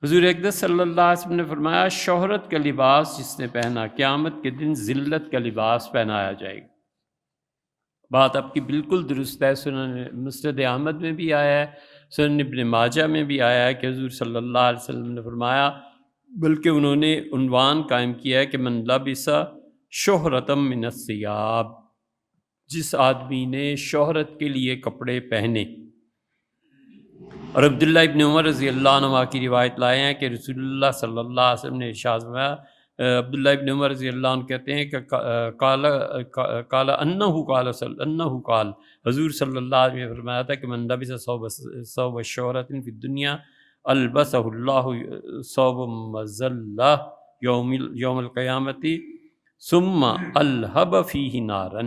حضور اقدس صلی اللہ علیہ وسلم نے فرمایا شہرت کا لباس جس نے پہنا قیامت کے دن ذلت کا لباس پہنایا جائے گا۔ بات آپ کی بالکل درست ہے، سنن مسند احمد میں بھی آیا ہے، سنن ابن ماجہ میں بھی آیا ہے کہ حضور صلی اللہ علیہ وسلم نے فرمایا، بلکہ انہوں نے عنوان قائم کیا ہے کہ من لبس شہرتم من الثیاب، جس آدمی نے شہرت کے لیے کپڑے پہنے۔ اور عبداللہ ابن عمر رضی اللہ عنہ کی روایت لائے ہیں کہ رسول اللہ صلی اللہ علیہ وسلم نے ارشاد فرمایا، عبداللہ ابن عمر رضی اللہ عنہ کہتے ہیں کہ قال انہ قال حضور صلی اللہ علیہ وسلم نے فرمایا تھا کہ من لبس ثوب الشہرۃ فی الدنیا البسہ اللہ ثوب مذلہ یوم القیامت ثم الہب فیہ نارا،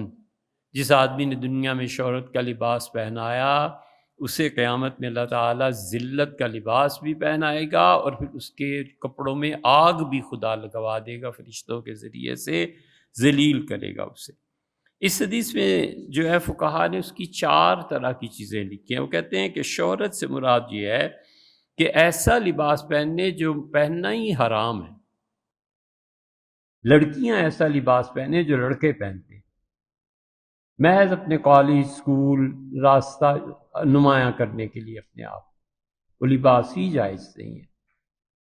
جس آدمی نے دنیا میں شہرت کا لباس پہنایا اسے قیامت میں اللہ تعالیٰ ذلت کا لباس بھی پہنائے گا، اور پھر اس کے کپڑوں میں آگ بھی خدا لگوا دے گا، فرشتوں کے ذریعے سے ذلیل کرے گا اسے۔ اس حدیث میں جو ہے فقہا نے اس کی 4 طرح کی چیزیں لکھی ہیں۔ وہ کہتے ہیں کہ شہرت سے مراد یہ ہے کہ ایسا لباس پہننے جو پہننا ہی حرام ہے، لڑکیاں ایسا لباس پہنے جو لڑکے پہنتے ہیں، محض اپنے کالج اسکول راستہ نمایاں کرنے کے لیے اپنے آپ، وہ لباس ہی جائز نہیں ہے۔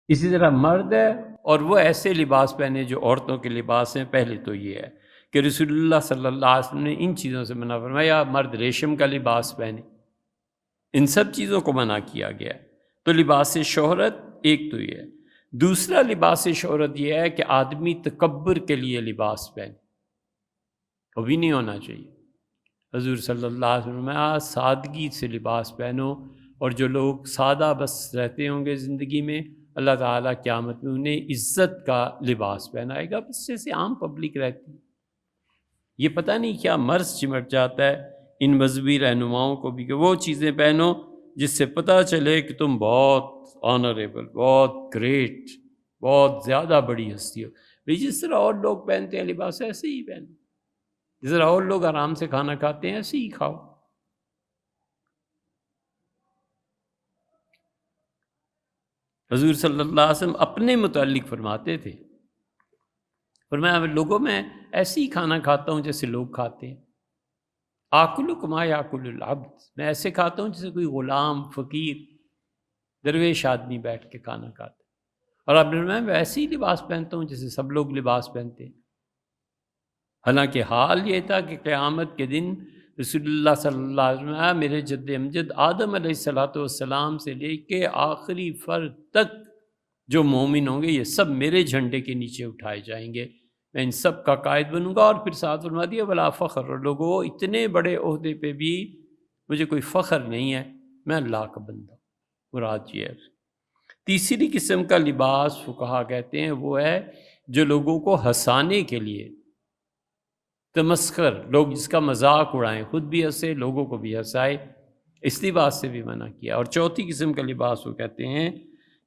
اسی طرح مرد ہے اور وہ ایسے لباس پہنے جو عورتوں کے لباس ہیں۔ پہلے تو یہ ہے کہ رسول اللہ صلی اللہ علیہ وسلم نے ان چیزوں سے منع فرمایا، مرد ریشم کا لباس پہنے، ان سب چیزوں کو منع کیا گیا ہے۔ تو لباس شہرت ایک تو یہ ہے۔ دوسرا لباس شہرت یہ ہے کہ آدمی تکبر کے لیے لباس پہنے، وہ بھی نہیں ہونا چاہیے۔ حضور صلی اللہ علیہ وسلم نے سادگی سے لباس پہنو، اور جو لوگ سادہ بس رہتے ہوں گے زندگی میں، اللہ تعالیٰ قیامت میں انہیں عزت کا لباس پہنائے گا۔ بس جیسے عام پبلک رہتی ہے، یہ پتہ نہیں کیا مرض چمٹ جاتا ہے ان مذہبی رہنماؤں کو بھی کہ وہ چیزیں پہنو جس سے پتہ چلے کہ تم بہت آنریبل، بہت گریٹ، بہت زیادہ بڑی ہستی ہو۔ بھئی جس طرح اور لوگ پہنتے ہیں لباس ایسے ہی پہنو، جس طرح اور لوگ آرام سے کھانا کھاتے ہیں ایسے ہی کھاؤ۔ حضور صلی اللہ علیہ وسلم اپنے متعلق فرماتے تھے، فرمایا میں لوگوں میں ایسے ہی کھانا کھاتا ہوں جیسے لوگ کھاتے ہیں، آکل کما یاکل العبد، میں ایسے کھاتا ہوں جیسے کوئی غلام، فقیر، درویش آدمی بیٹھ کے کھانا کھاتا ہے۔ اور آپ نے فرمایا میں ایسے ہی لباس پہنتا ہوں جیسے سب لوگ لباس پہنتے ہیں۔ حالانکہ حال یہ تھا کہ قیامت کے دن رسول اللہ صلی اللہ علیہ وسلم میرے جد امجد آدم علیہ السلام سے لے کے آخری فرد تک جو مومن ہوں گے یہ سب میرے جھنڈے کے نیچے اٹھائے جائیں گے، میں ان سب کا قائد بنوں گا۔ اور پھر ساتھ فرما دیا ولا فخر، اور لوگوں اتنے بڑے عہدے پہ بھی مجھے کوئی فخر نہیں ہے، میں اللہ کا بندہ ہوں۔ مراد یہ ہے۔ تیسری قسم کا لباس فقہا کہتے ہیں وہ ہے جو لوگوں کو ہنسانے کے لیے، تمسخر، لوگ جس کا مذاق اڑائیں، خود بھی ہنسے لوگوں کو بھی ہنسائے، اس لباس سے بھی منع کیا۔ اور چوتھی قسم کا لباس وہ کہتے ہیں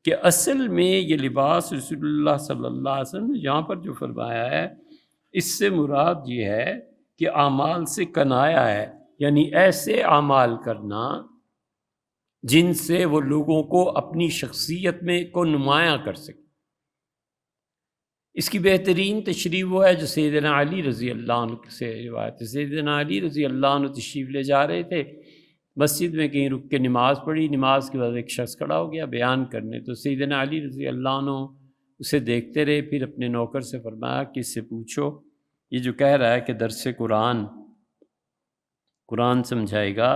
کہ اصل میں یہ لباس رسول اللہ صلی اللہ علیہ وسلم نے یہاں پر جو فرمایا ہے اس سے مراد یہ ہے کہ اعمال سے کنایا ہے، یعنی ایسے اعمال کرنا جن سے وہ لوگوں کو اپنی شخصیت میں کو نمایاں کر سکے۔ اس کی بہترین تشریح وہ ہے جو سیدنا علی رضی اللہ عنہ سے روایت ہے۔ سیدنا علی رضی اللہ عنہ تشریف لے جا رہے تھے، مسجد میں کہیں رک کے نماز پڑھی، نماز کے بعد ایک شخص کھڑا ہو گیا بیان کرنے، تو سیدنا علی رضی اللہ عنہ اسے دیکھتے رہے، پھر اپنے نوکر سے فرمایا کہ اس سے پوچھو یہ جو کہہ رہا ہے کہ درس قرآن سمجھائے گا،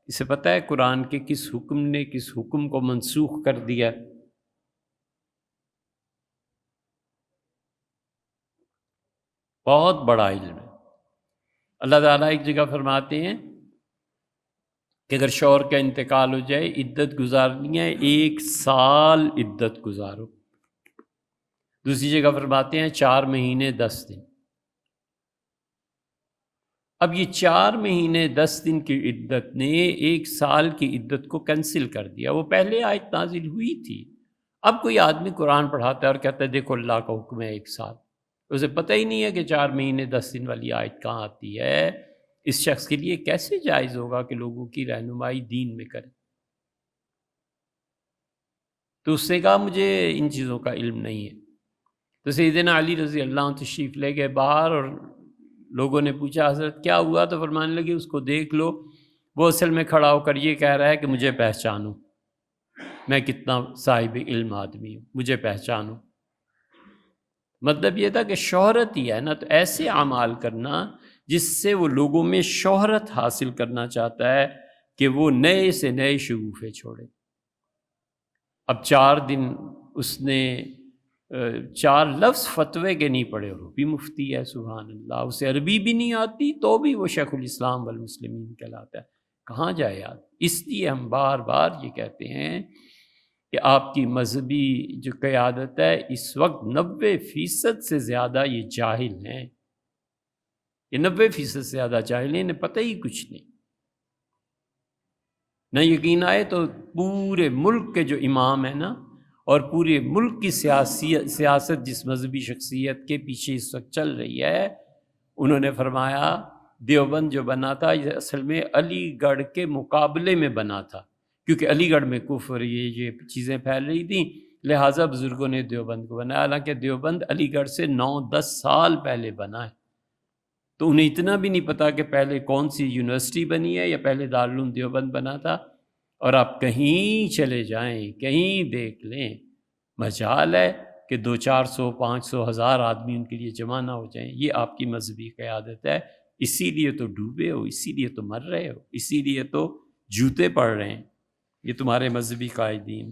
اسے پتہ ہے قرآن کے کس حکم نے کس حکم کو منسوخ کر دیا؟ بہت بڑا علم ہے۔ اللہ تعالیٰ ایک جگہ فرماتے ہیں کہ اگر شوہر کا انتقال ہو جائے، عدت گزارنی ہے 1 سال عدت گزارو۔ دوسری جگہ فرماتے ہیں 4 مہینے 10 دن۔ اب یہ 4 مہینے 10 دن کی عدت نے 1 سال کی عدت کو کینسل کر دیا۔ وہ پہلے آیت نازل ہوئی تھی، اب کوئی آدمی قرآن پڑھاتا ہے اور کہتا ہے دیکھو اللہ کا حکم ہے 1 سال، اسے پتہ ہی نہیں ہے کہ 4 مہینے 10 دن والی آیت کہاں آتی ہے۔ اس شخص کے لیے کیسے جائز ہوگا کہ لوگوں کی رہنمائی دین میں کرے؟ تو اس نے کہا مجھے ان چیزوں کا علم نہیں ہے۔ تو سیدنا علی رضی اللہ عنہ تشریف لے گئے باہر، اور لوگوں نے پوچھا حضرت کیا ہوا؟ تو فرمانے لگے اس کو دیکھ لو، وہ اصل میں کھڑا ہو کر یہ کہہ رہا ہے کہ مجھے پہچانو، میں کتنا صاحب علم آدمی ہوں، مجھے پہچانو۔ مطلب یہ تھا کہ شہرت ہی ہے نا، تو ایسے اعمال کرنا جس سے وہ لوگوں میں شہرت حاصل کرنا چاہتا ہے کہ وہ نئے سے نئے شگوفے چھوڑے۔ اب 4 دن اس نے 4 لفظ فتوے کے نہیں پڑھے، اور وہ بھی مفتی ہے، سبحان اللہ، اسے عربی بھی نہیں آتی تو بھی وہ شیخ الاسلام والمسلمین کہلاتا ہے۔ کہاں جائے یاد؟ اس لیے ہم بار بار یہ کہتے ہیں کہ آپ کی مذہبی جو قیادت ہے اس وقت 90% سے زیادہ یہ جاہل ہیں، یہ 90% سے زیادہ جاہل ہیں، انہیں پتہ ہی کچھ نہیں۔ نہ یقین آئے تو پورے ملک کے جو امام ہیں نا، اور پورے ملک کی سیاست جس مذہبی شخصیت کے پیچھے اس وقت چل رہی ہے، انہوں نے فرمایا دیوبند جو بنا تھا یہ اصل میں علی گڑھ کے مقابلے میں بنا تھا، کیونکہ علی گڑھ میں کفر یہ چیزیں پھیل رہی تھیں، لہٰذا بزرگوں نے دیوبند کو بنایا، حالانکہ دیوبند علی گڑھ سے 9-10 سال پہلے بنا ہے۔ تو انہیں اتنا بھی نہیں پتا کہ پہلے کون سی یونیورسٹی بنی ہے یا پہلے دارالعلوم دیوبند بنا تھا۔ اور آپ کہیں چلے جائیں، کہیں دیکھ لیں، مجال ہے کہ 200-400 500 1000 آدمی ان کے لیے جمع نہ ہو جائیں۔ یہ آپ کی مذہبی قیادت ہے، اسی لیے تو ڈوبے ہو، اسی لیے تو مر رہے ہو، اسی لیے تو جوتے پڑ رہے ہیں یہ تمہارے مذہبی قائدین۔